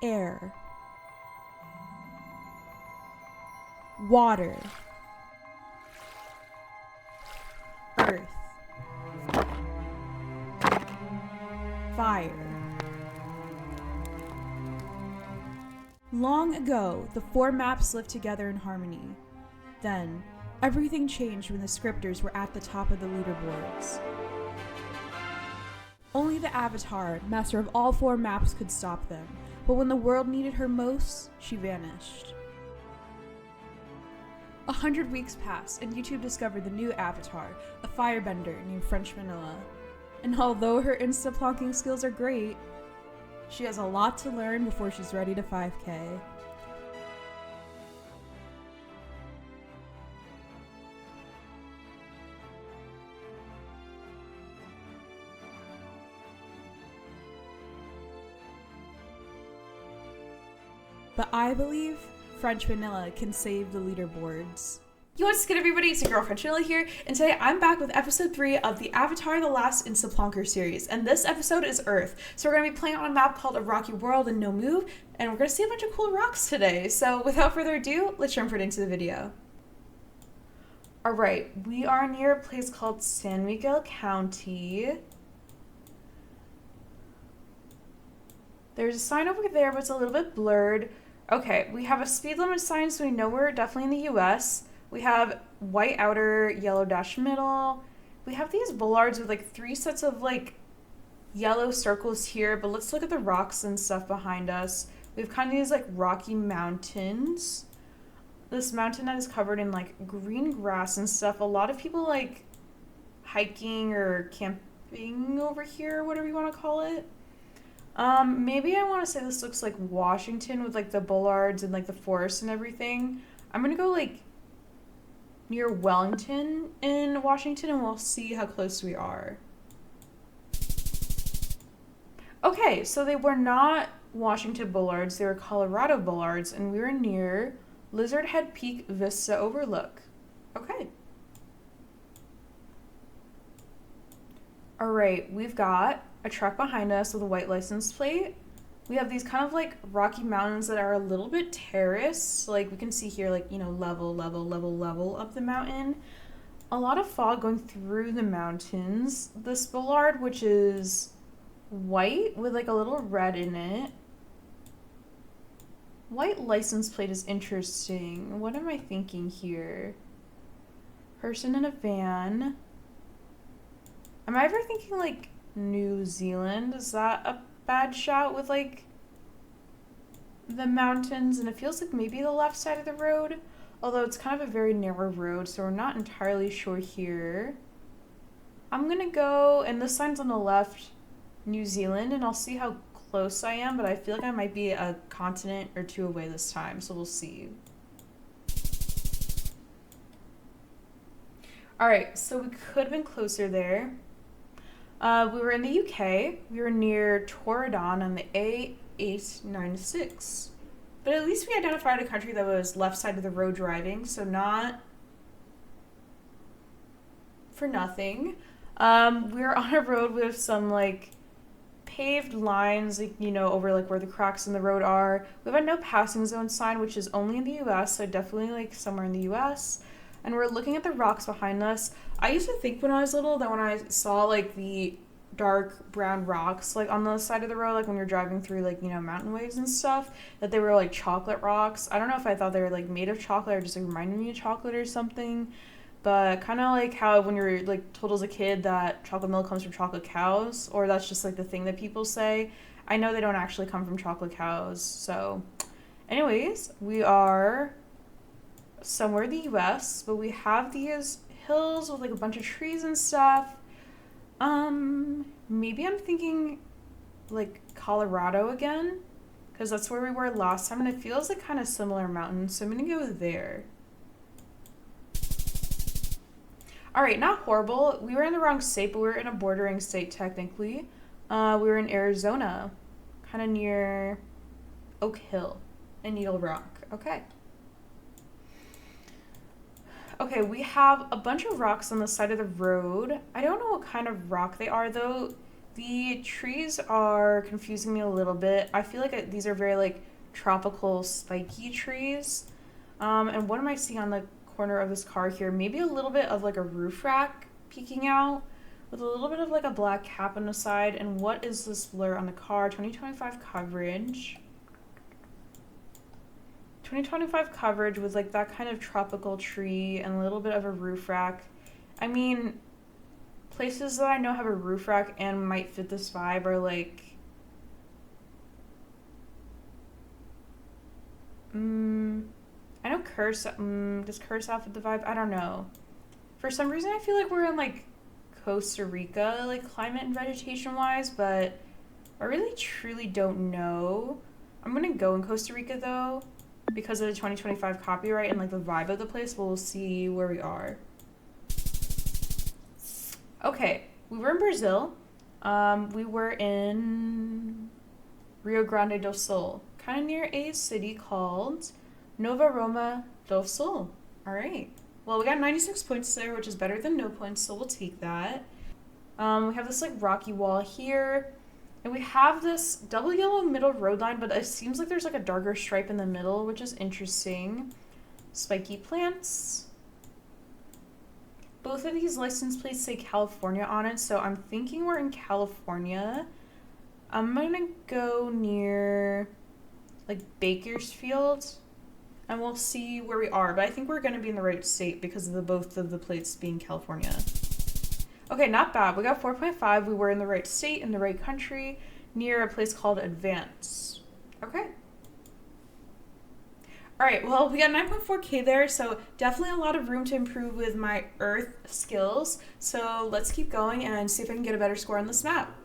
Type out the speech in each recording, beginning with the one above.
air, water, earth, fire. Long ago, the four maps lived together in harmony. Then, everything changed when the scripters were at the top of the leaderboards. Only the Avatar, master of all four maps, could stop them, but when the world needed her most, she vanished. 100 weeks passed, and YouTube discovered the new Avatar, a firebender named Frenchmanilla. And although her instaplonking skills are great, she has a lot to learn before she's ready to 5K. But I believe Frenchmanilla can save the leaderboards. Yo, what's good everybody, it's your girl Frenchmanilla here, and today I'm back with episode 3 of the Avatar the Last Instaplonker series, and this episode is Earth. So we're going to be playing on a map called A Rocky World and No Move, and we're going to see a bunch of cool rocks today. So without further ado, let's jump right into the video. Alright, we are near a place called San Miguel County. There's a sign over there, but it's a little bit blurred. Okay, we have a speed limit sign, so we know we're definitely in the US. We have white outer, yellow dash middle. We have these bollards with like 3 sets of like yellow circles here, but let's look at the rocks and stuff behind us. We have kind of these like rocky mountains. This mountain that is covered in like green grass and stuff. A lot of people like hiking or camping over here, whatever you want to call it. Maybe I want to say this looks like Washington with like the bollards and like the forest and everything. I'm gonna go like near Wellington in Washington and we'll see how close we are. Okay, so they were not Washington bollards, they were Colorado bollards, and we were near Lizard Head Peak Vista Overlook. Okay. Alright, we've got a truck behind us with a white license plate. We have these kind of like rocky mountains that are a little bit terraced. Like we can see here, like, you know, level up the mountain. A lot of fog going through the mountains. This bollard, which is white with like a little red in it. White license plate is interesting. What am I thinking here? Person in a van. Am I ever thinking like New Zealand? Is that a bad shout with like the mountains? And it feels like maybe the left side of the road, although it's kind of a very narrow road, so we're not entirely sure here. I'm gonna go, and this sign's on the left, New Zealand, and I'll see how close I am, but I feel like I might be a continent or 2 away this time, so we'll see. Alright, so we could have been closer there. We were in the UK. We were near Torridon on the A896. But at least we identified a country that was left side of the road driving, so not for nothing. We're on a road with some like paved lines, like, you know, over like where the cracks in the road are. We have a no passing zone sign, which is only in the US, so definitely like somewhere in the US. And we're looking at the rocks behind us. I used to think when I was little that when I saw like the dark brown rocks like on the side of the road, like when you're driving through like, you know, mountain waves and stuff, that they were like chocolate rocks. I don't know if I thought they were like made of chocolate or just like reminded me of chocolate or something, but kind of like how when you're like told as a kid that chocolate milk comes from chocolate cows, or that's just like the thing that people say. I know they don't actually come from chocolate cows. So anyways, we are somewhere in the US, but we have these hills with like a bunch of trees and stuff. Maybe I'm thinking like Colorado again, because that's where we were last time, and it feels like kind of similar mountains, so I'm gonna go there. Alright, not horrible. We were in the wrong state, but we were in a bordering state technically. We were in Arizona, kind of near Oak Hill and Needle Rock. Okay. Okay, we have a bunch of rocks on the side of the road. I don't know what kind of rock they are, though. The trees are confusing me a little bit. I feel like these are very like tropical spiky trees. And what am I seeing on the corner of this car here? Maybe a little bit of like a roof rack peeking out with a little bit of like a black cap on the side. And what is this blur on the car? 2025 coverage. 2025 coverage with like that kind of tropical tree and a little bit of a roof rack. I mean, places that I know have a roof rack and might fit this vibe are like I know does Curacao fit the vibe? I don't know. For some reason I feel like we're in like Costa Rica, like climate and vegetation wise, but I really truly don't know. I'm gonna go in Costa Rica though, because of the 2025 copyright and like the vibe of the place. We'll see where we are. Okay, we were in Brazil. We were in Rio Grande do Sul, kind of near a city called Nova Roma do Sul. All right. Well, we got 96 points there, which is better than no points, so we'll take that. We have this like rocky wall here, and we have this double yellow middle road line, but it seems like there's like a darker stripe in the middle, which is interesting. Spiky plants. Both of these license plates say California on it, so I'm thinking we're in California. I'm gonna go near like Bakersfield and we'll see where we are, but I think we're gonna be in the right state because of both of the plates being California. Okay, not bad. We got 4.5. We were in the right state, in the right country, near a place called Advance. Okay. All right, well, we got 9.4K there, so definitely a lot of room to improve with my Earth skills. So let's keep going and see if I can get a better score on this map.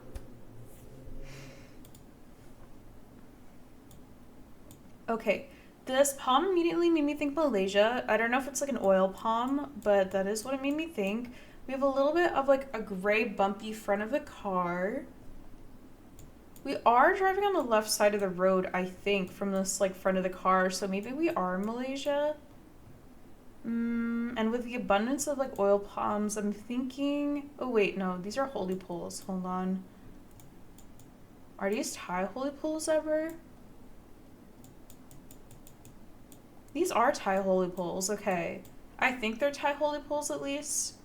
Okay, this palm immediately made me think Malaysia. I don't know if it's like an oil palm, but that is what it made me think. We have a little bit of like a gray bumpy front of the car. We are driving on the left side of the road, I think, from this like front of the car, so maybe we are in Malaysia. And with the abundance of like oil palms, I'm thinking, oh wait, no, these are holy poles. Hold on. Are these Thai holy poles ever? These are Thai holy poles, okay. I think they're Thai holy poles at least.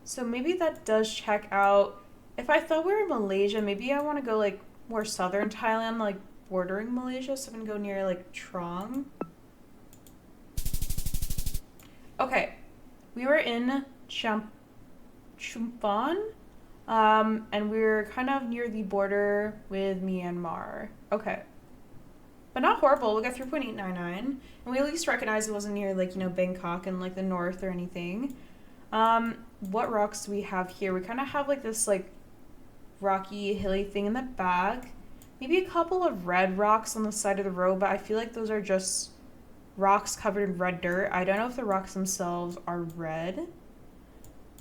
So maybe that does check out. If I thought we were in Malaysia, maybe I want to go like more southern Thailand, like bordering Malaysia, so I'm gonna go near like Trong. Okay, we were in Chumpon, and we were kind of near the border with Myanmar. Okay, but not horrible. We got 3.899, and we at least recognized it wasn't near like, you know, Bangkok and like the north or anything. What rocks do we have here? We kind of have like this like rocky, hilly thing in the back. Maybe a couple of red rocks on the side of the road, but I feel like those are just rocks covered in red dirt. I don't know if the rocks themselves are red.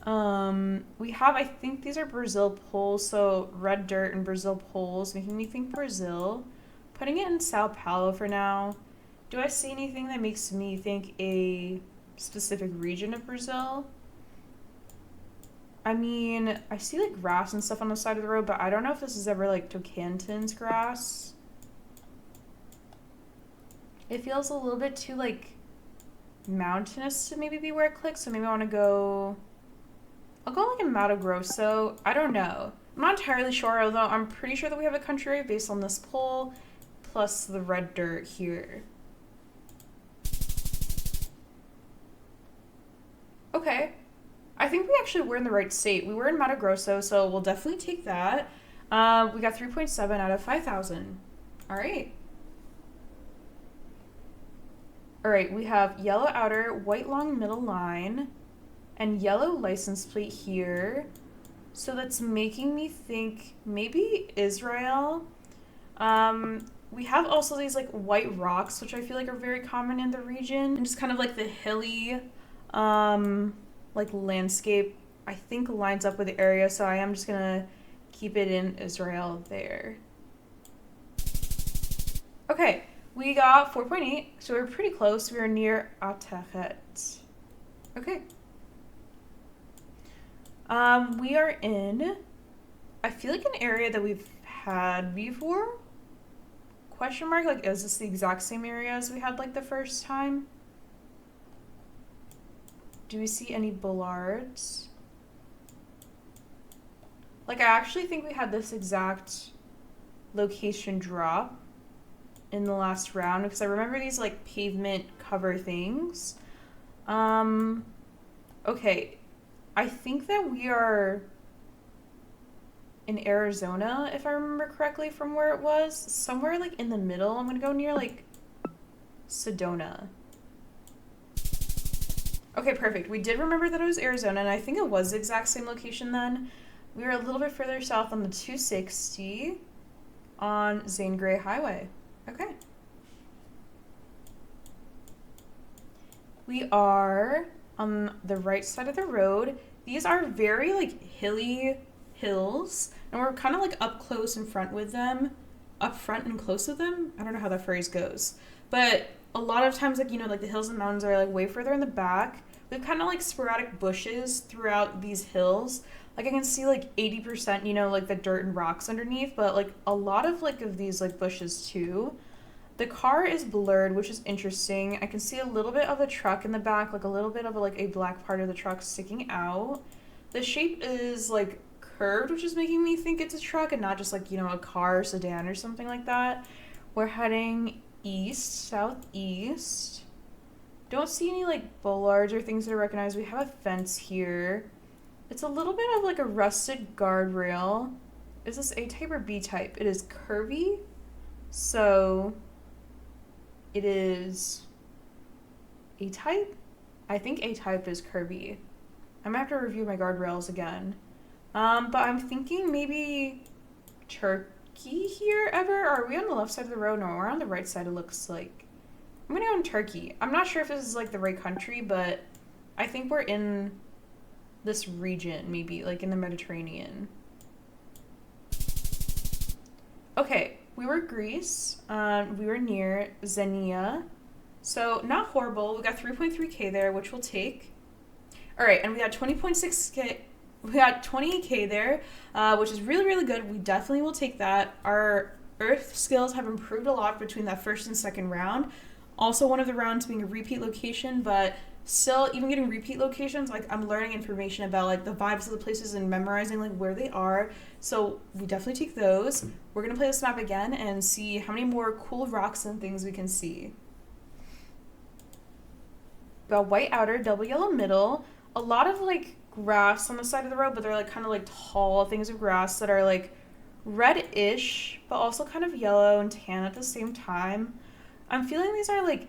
We have, I think these are Brazil poles, so red dirt and Brazil poles, making me think Brazil. Putting it in Sao Paulo for now. Do I see anything that makes me think a specific region of Brazil? I mean, I see like grass and stuff on the side of the road, but I don't know if this is ever like Tocantins grass. It feels a little bit too like mountainous to maybe be where it clicks, so maybe I want to go... I'll go like in Mato Grosso. I don't know. I'm not entirely sure, although I'm pretty sure that we have a country based on this pole, plus the red dirt here. Okay. I think we actually were in the right state. We were in Mato Grosso, so we'll definitely take that. We got 3.7 out of 5,000. All right. All right, we have yellow outer, white long middle line, and yellow license plate here. So that's making me think maybe Israel. We have also these like white rocks, which I feel like are very common in the region. And just kind of like the hilly, like landscape, I think lines up with the area, so I am just gonna keep it in Israel there. Okay, we got 4.8, so we're pretty close. We are near Atahet. Okay. We are in I feel like an area that we've had before. Question mark, like, is this the exact same area as we had, like, the first time? Do we see any bollards? Like, I actually think we had this exact location drop in the last round, because I remember these, like, pavement cover things. Okay. I think that we are in Arizona, if I remember correctly from where it was. Somewhere, like, in the middle. I'm gonna go near, like, Sedona. Okay, perfect. We did remember that it was Arizona, and I think it was the exact same location then. We were a little bit further south on the 260 on Zane Grey Highway. Okay. We are on the right side of the road. These are very, like, hilly hills, and we're kind of, like, up close and front with them. Up front and close with them? I don't know how that phrase goes. But a lot of times, like, you know, like, the hills and mountains are, like, way further in the back. We have kind of, like, sporadic bushes throughout these hills. Like, I can see, like, 80%, you know, like, the dirt and rocks underneath, but, like, a lot of, like, of these, like, bushes, too. The car is blurred, which is interesting. I can see a little bit of a truck in the back, like, a little bit of, like, a black part of the truck sticking out. The shape is, like, curved, which is making me think it's a truck and not just, like, you know, a car or sedan or something like that. We're heading east, southeast. Don't see any, like, bollards or things that I recognize. We have a fence here. It's a little bit of, like, a rusted guardrail. Is this A-type or B-type? It is curvy, so it is A-type? I think A-type is curvy. I'm gonna have to review my guardrails again. But I'm thinking maybe Turkey here ever? Or are we on the left side of the road? No, we're on the right side, it looks like. I'm gonna go in Turkey. I'm not sure if this is, like, the right country, but I think we're in this region, maybe, like, in the Mediterranean. Okay, we were Greece. We were near Xenia. So, not horrible. We got 3.3k there, which we'll take. Alright, and we got 20.6k. We got 20k there, which is really, really good. We definitely will take that. Our Earth skills have improved a lot between that first and second round. Also, one of the rounds being a repeat location, but still, even getting repeat locations, like, I'm learning information about, like, the vibes of the places and memorizing, like, where they are. So we definitely take those. We're gonna play this map again and see how many more cool rocks and things we can see. Got white outer, double yellow middle. A lot of, like, grass on the side of the road, but they're, like, kind of, like, tall things of grass that are, like, red-ish, but also kind of yellow and tan at the same time. I'm feeling these are, like,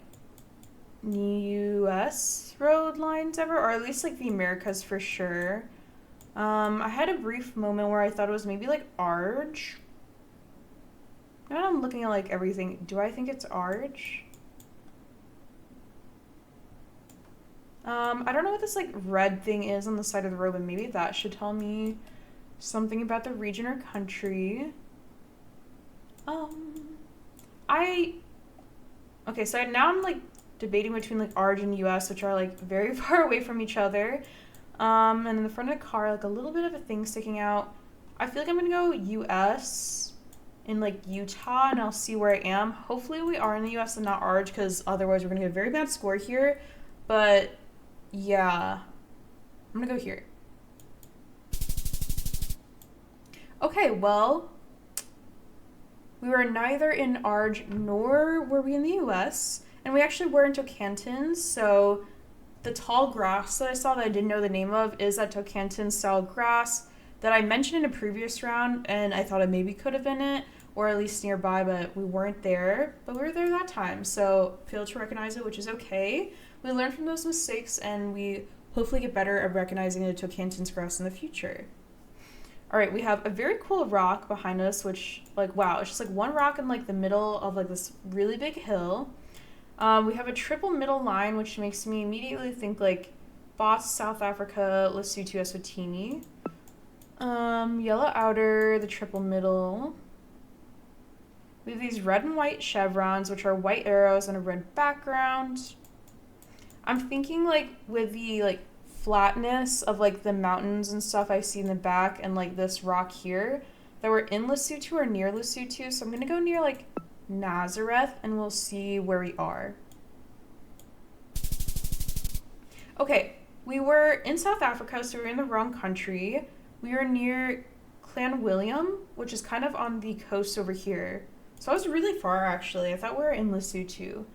U.S. road lines ever, or at least, like, the Americas for sure. I had a brief moment where I thought it was maybe, like, Arge. Now I'm looking at, like, everything. Do I think it's Arge? I don't know what this, like, red thing is on the side of the road, but maybe that should tell me something about the region or country. Okay, so now I'm, like, debating between, like, Arge and US, which are, like, very far away from each other. And in the front of the car, like, a little bit of a thing sticking out. I feel like I'm gonna go US in, like, Utah, and I'll see where I am. Hopefully we are in the US and not Arge, because otherwise we're gonna get a very bad score here. But yeah, I'm gonna go here. Okay, well, we were neither in Arge nor were we in the US, and we actually were in Tocantins, so the tall grass that I saw that I didn't know the name of is that Tocantins style grass that I mentioned in a previous round, and I thought it maybe could have been it, or at least nearby, but we weren't there. But we were there that time, so failed to recognize it, which is okay. We learn from those mistakes, and we hopefully get better at recognizing the Tocantins grass in the future. All right, we have a very cool rock behind us, which, like, wow, it's just, like, one rock in, like, the middle of, like, this really big hill. We have a triple middle line, which makes me immediately think, like, Bots, South Africa, Lesotho, Eswatini. Yellow outer, the triple middle. We have these red and white chevrons, which are white arrows on a red background. I'm thinking, like, with the, like, flatness of like the mountains and stuff I see in the back and like this rock here that we're in Lesotho or near Lesotho. So I'm gonna go near like Nazareth and we'll see where we are. Okay, we were in South Africa, so we were in the wrong country. We were near Clan William, which is kind of on the coast over here. So I was really far actually. I thought we were in Lesotho.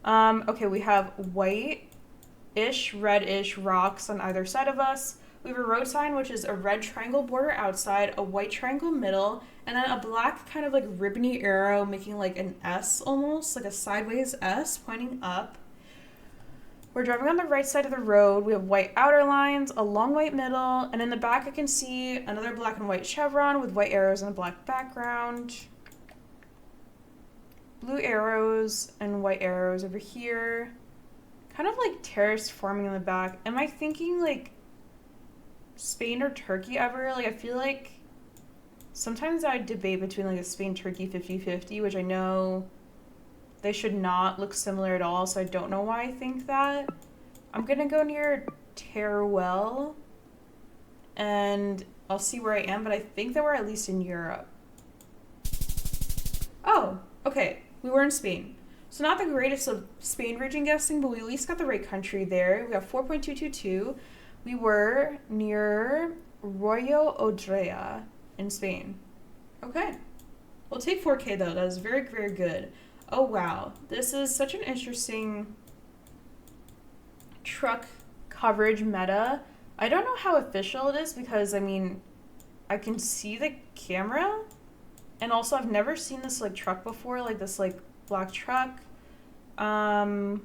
Okay, we have white-ish, red-ish rocks on either side of us. We have a road sign, which is a red triangle border outside, a white triangle middle, and then a black kind of like ribbony arrow making like an S almost, like a sideways S pointing up. We're driving on the right side of the road. We have white outer lines, a long white middle, and in the back I can see another black and white chevron with white arrows and a black background. Blue arrows and white arrows over here. Kind of like terrace forming in the back. Am I thinking like Spain or Turkey ever? Like I feel like sometimes I debate between like a Spain-Turkey 50-50, which I know they should not look similar at all, so I don't know why I think that. I'm gonna go near Teruel, and I'll see where I am, but I think that we're at least in Europe. Oh, okay, we were in Spain. So not the greatest of Spain region guessing, but we at least got the right country there. We got 4.222. We were near Royo Odrea in Spain. Okay. We'll take 4K though, that is very, very good. Oh wow, this is such an interesting truck coverage meta. I don't know how official it is because, I mean, I can see the camera, and also I've never seen this like truck before, like this like black truck. And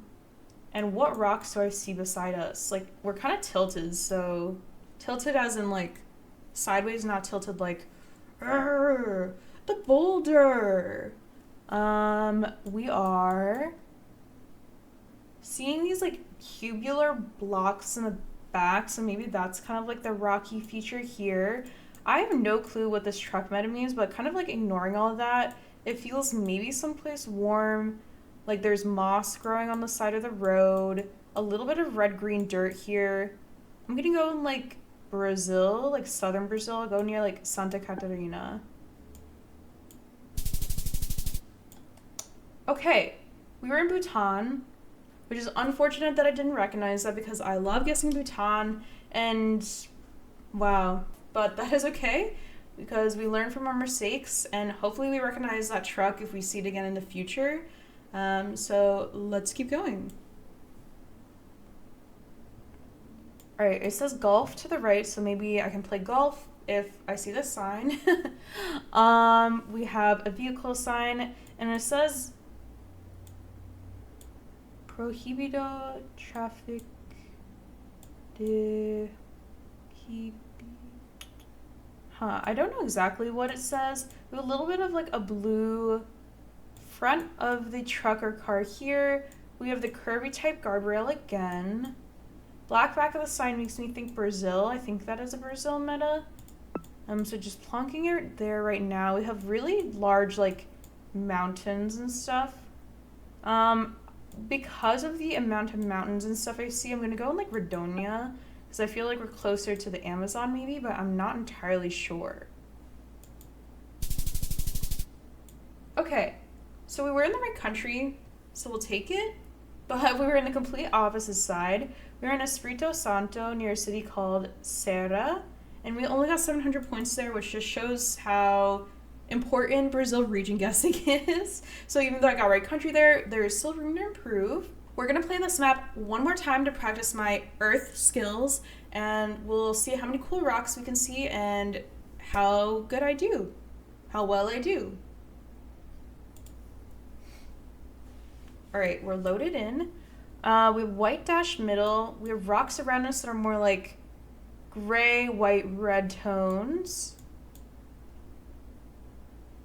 what rocks do I see beside us? Like, we're kind of tilted, so tilted as in like sideways, not tilted like the boulder. We are seeing these like cubular blocks in the back, so maybe that's kind of like the rocky feature here. I have no clue what this truck meta means, but kind of like ignoring all of that, it feels maybe someplace warm, like there's moss growing on the side of the road, a little bit of red-green dirt here. I'm gonna go in like Brazil, like southern Brazil. I'll go near like Santa Catarina. Okay, we were in Bhutan, which is unfortunate that I didn't recognize that because I love guessing Bhutan, and wow, but that is okay because we learn from our mistakes and hopefully we recognize that truck if we see it again in the future. So let's keep going. All right, it says golf to the right, so maybe I can play golf if I see this sign. We have a vehicle sign, and it says Prohibido traffic de I don't know exactly what it says. We have a little bit of like a blue front of the truck or car here. We have the curvy type guardrail again. Black back of the sign makes me think Brazil. I think that is a Brazil meta. So just plonking it there right now. We have really large like mountains and stuff. Because of the amount of mountains and stuff I see, I'm gonna go in like Redonia because I feel like we're closer to the Amazon maybe, but I'm not entirely sure. Okay, so we were in the right country, so we'll take it, but we were in the complete opposite side. We were in Espírito Santo near a city called Serra, and we only got 700 points there, which just shows how important Brazil region guessing is. So even though I got right country there, there is still room to improve. We're gonna play this map one more time to practice my earth skills, and we'll see how many cool rocks we can see and how good I do, how well I do. All right, we're loaded in. We have white dash middle. We have rocks around us that are more like gray, white, red tones.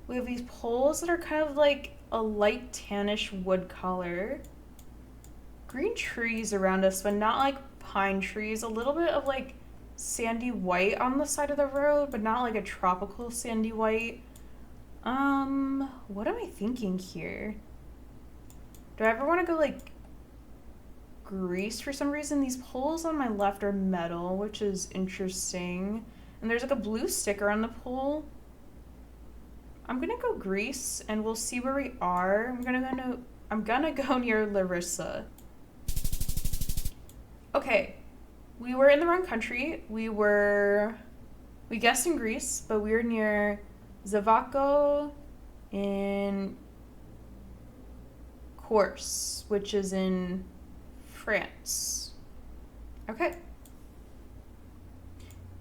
We have these poles that are kind of like a light tannish wood color. Green trees around us, but not like pine trees. A little bit of like sandy white on the side of the road, but not like a tropical sandy white. What am I thinking here? Do I ever want to go like grease for some reason. These poles on my left are metal, which is interesting. And there's like a blue sticker on the pole. I'm gonna go grease and we'll see where we are. I'm gonna go near Larissa. Okay, we were in the wrong country. We guessed in Greece, but we were near Zavako in Corse, which is in France. Okay.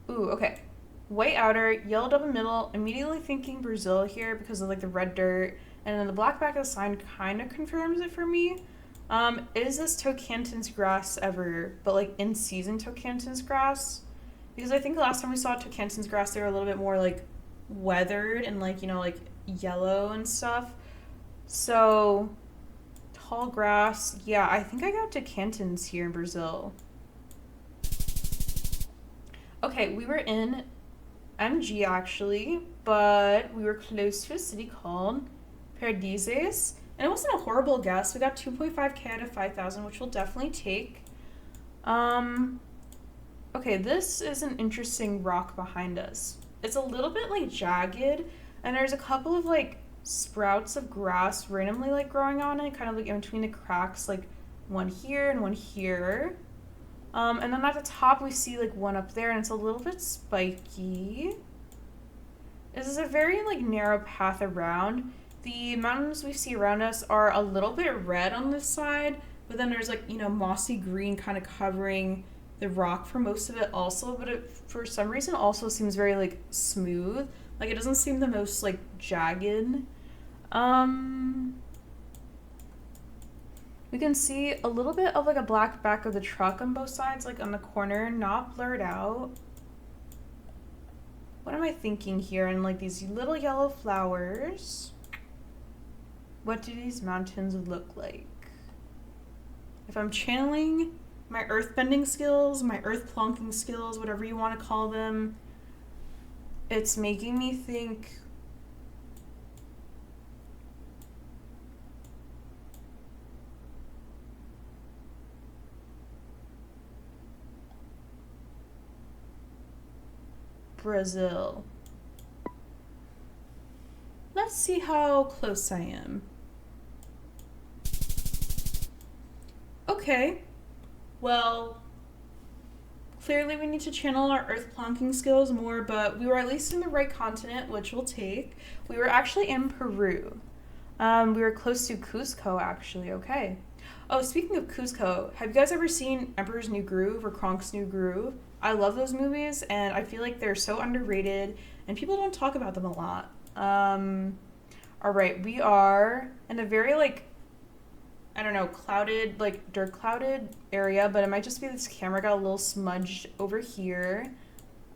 Ooh, okay. White outer, yellow double middle, immediately thinking Brazil here because of like the red dirt, and then the black back of the sign kind of confirms it for me. Is this Tocantins grass ever, but like in season Tocantins grass? Because I think the last time we saw Tocantins grass, they were a little bit more like weathered and like, you know, like yellow and stuff. So tall grass, yeah, I think I got Tocantins here in Brazil. Okay, we were in MG actually, but we were close to a city called Perdizes, and it wasn't a horrible guess. We got 2.5k out of 5,000, which we'll definitely take. Okay, this is an interesting rock behind us. It's a little bit like jagged, and there's a couple of like sprouts of grass randomly like growing on it, kind of like in between the cracks, like one here and one here. And then at the top we see like one up there, and it's a little bit spiky. This is a very like narrow path around. The mountains we see around us are a little bit red on this side, but then there's like, you know, mossy green kind of covering the rock for most of it also, but it for some reason also seems very like smooth. Like it doesn't seem the most like jagged. We can see a little bit of like a black back of the truck on both sides, like on the corner, not blurred out. What am I thinking here? And like these little yellow flowers. What do these mountains look like? If I'm channeling my earthbending skills, my earthplonking skills, whatever you want to call them, it's making me think Brazil. Let's see how close I am. Okay. Well, clearly we need to channel our earthplonking skills more, but we were at least in the right continent, which we'll take. We were actually in Peru. We were close to Cusco, actually. Okay. Oh, speaking of Cusco, have you guys ever seen Emperor's New Groove or Kronk's New Groove? I love those movies, and I feel like they're so underrated, and people don't talk about them a lot. All right, we are in a very, like, I don't know, clouded, like, dirt clouded area, but it might just be this camera got a little smudged over here.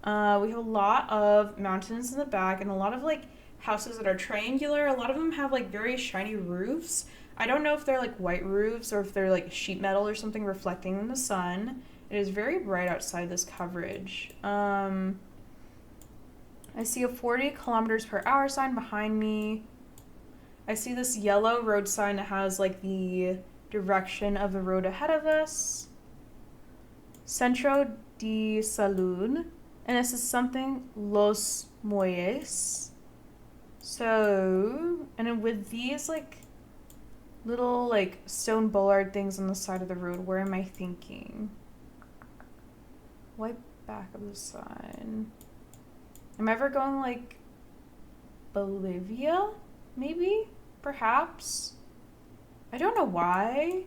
We have a lot of mountains in the back, and a lot of, like, houses that are triangular. A lot of them have, like, very shiny roofs. I don't know if they're, like, white roofs or if they're, like, sheet metal or something reflecting in the sun. It is very bright outside this coverage. I see a 40 kilometers per hour sign behind me. I see this yellow road sign that has like the direction of the road ahead of us. Centro de Salud. And this is something Los Muelles. So, and then with these like little like stone bollard things on the side of the road, where am I thinking? White back of the sign. Am I ever going like Bolivia? Maybe? Perhaps? I don't know why.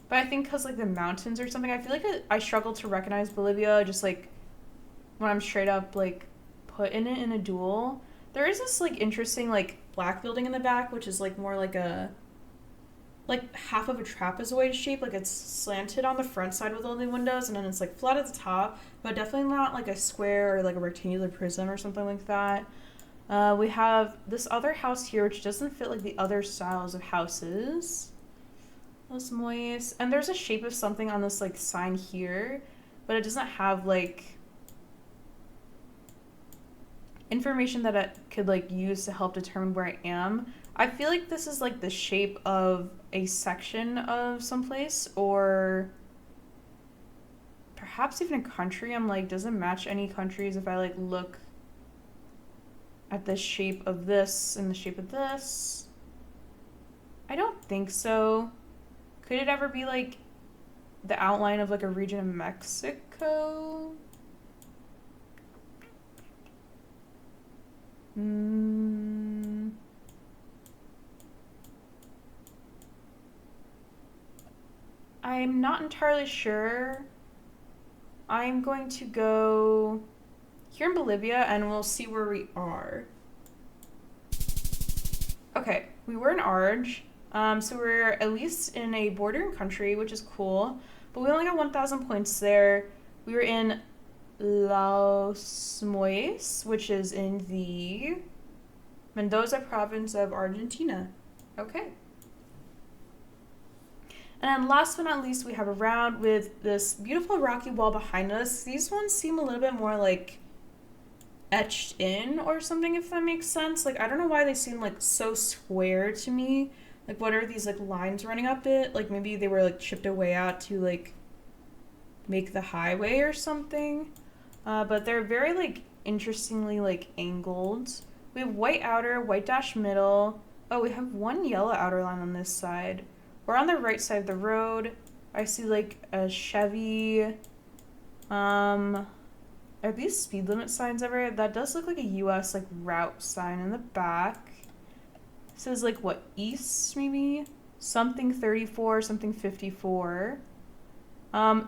But I think because like the mountains or something, I feel like I struggle to recognize Bolivia just like when I'm straight up like put in it in a duel. There is this like interesting like black building in the back, which is like more like a like half of a trapezoid shape, like it's slanted on the front side with all the windows, and then it's like flat at the top, but definitely not like a square or like a rectangular prism or something like that. We have this other house here, which doesn't fit like the other styles of houses. Los Muelles. And there's a shape of something on this like sign here, but it doesn't have like information that I could like use to help determine where I am. I feel like this is like the shape of a section of someplace, or perhaps even a country. I'm like, does it match any countries if I like look at the shape of this and the shape of this? I don't think so. Could it ever be like the outline of like a region of Mexico? I'm not entirely sure. I'm going to go here in Bolivia and we'll see where we are. Okay, we were in Arge, so we're at least in a bordering country, which is cool, but we only got 1,000 points there. We were in Los Moyes, which is in the Mendoza province of Argentina. Okay. And then last but not least, we have a round with this beautiful rocky wall behind us. These ones seem a little bit more like etched in or something, if that makes sense. Like, I don't know why they seem like so square to me. Like, what are these like lines running up it? Like, maybe they were like chipped away out to like make the highway or something. But they're very like interestingly like angled. We have white outer, white dash middle. Oh, we have one yellow outer line on this side. We're on the right side of the road. I see like a Chevy. Are these speed limit signs ever? That does look like a US like route sign in the back. It says like what, east maybe? Something 34, something 54.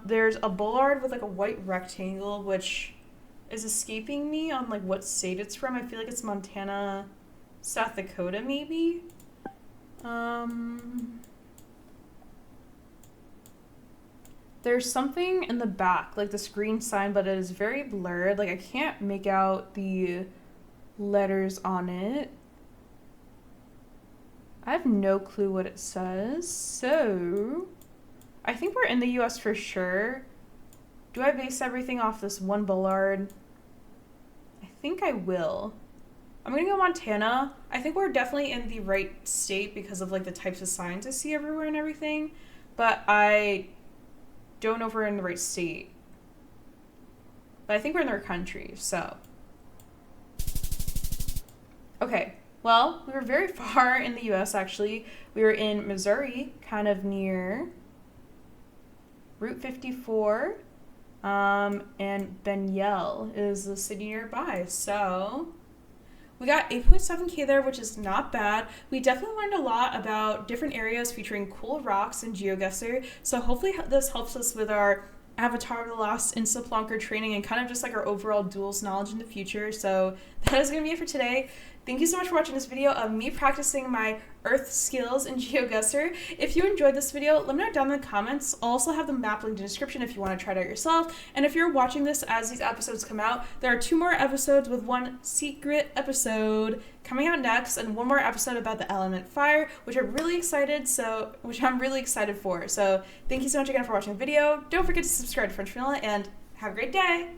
There's a bollard with like a white rectangle, which is escaping me on like what state it's from. I feel like it's Montana, South Dakota maybe. There's something in the back, like the screen sign, but it is very blurred. Like I can't make out the letters on it. I have no clue what it says. So I think we're in the US for sure. Do I base everything off this one bollard? I think I will. I'm gonna go Montana. I think we're definitely in the right state because of like the types of signs I see everywhere and everything, but I don't know if we're in the right state. But I think we're in the right country, so. Okay, well, we were very far in the US actually. We were in Missouri, kind of near Route 54, and Benyel is the city nearby, so we got 8.7K there, which is not bad. We definitely learned a lot about different areas featuring cool rocks and Geoguessr, so hopefully this helps us with our Avatar the Last Instaplonker training and kind of just like our overall duels knowledge in the future. So that is going to be it for today. Thank you so much for watching this video of me practicing my Earth skills in Geoguessr. If you enjoyed this video, let me know down in the comments. I'll also have the map linked in the description if you want to try it out yourself. And if you're watching this as these episodes come out, there are 2 more episodes with one secret episode coming out next, and 1 more episode about the element fire, which I'm really excited for. So thank you so much again for watching the video. Don't forget to subscribe to Frenchmanilla, and have a great day.